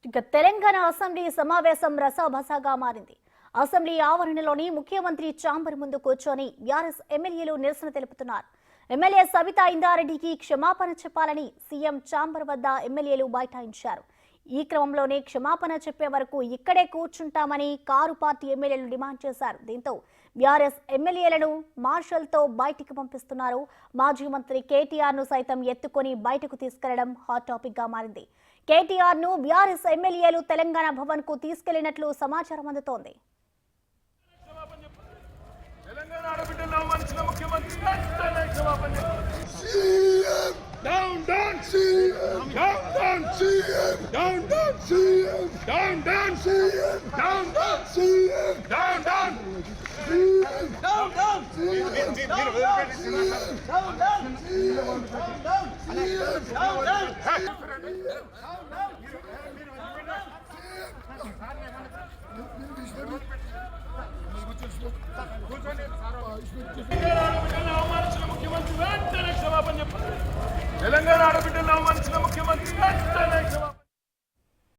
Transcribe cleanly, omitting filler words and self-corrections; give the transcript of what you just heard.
ఇక తెలంగాణ అసెంబ్లీ సమావేశం రసాభసాగా మారింది. అసెంబ్లీ ఆవరణలోని ముఖ్యమంత్రి ఛాంబర్ ముందు కూర్చొని బీఆర్ఎస్ ఎమ్మెల్యేలు నిరసన తెలుపుతున్నారు. ఎమ్మెల్యే సబితా ఇందారెడ్డికి క్షమాపణ చెప్పాలని సీఎం ఛాంబర్ వద్ద ఎమ్మెల్యేలు బైఠాయించారు. ఈ క్రమంలోనే క్షమాపణ చెప్పే వరకు ఇక్కడే కూర్చుంటామని కారు పార్టీ ఎమ్మెల్యేలు డిమాండ్ చేశారు. దీంతో బీఆర్ఎస్ ఎమ్మెల్యేలను మార్షల్తో బయటికి పంపిస్తున్నారు. మాజీ మంత్రి కేటీఆర్ ను సైతం ఎత్తుకొని బయటకు తీసుకెళ్లడం హాట్ టాపిక్ గా మారింది. కేటీఆర్ ను బీఆర్ఎస్ ఎమ్మెల్యేలు తెలంగాణ భవన్ కు తీసుకెళ్లినట్లు సమాచారం అందుతోంది. Down, down, CM! Down, down, CM! Down, down, CM! Down, down, CM! Down, down, CM! Down, down! CM! Down, down! CM! Down, down! CM! Down, down! CM! Down, down! CM! Down, down! Telangana ఆడబిడ్డలను అవమానించిన ముఖ్యమంత్రి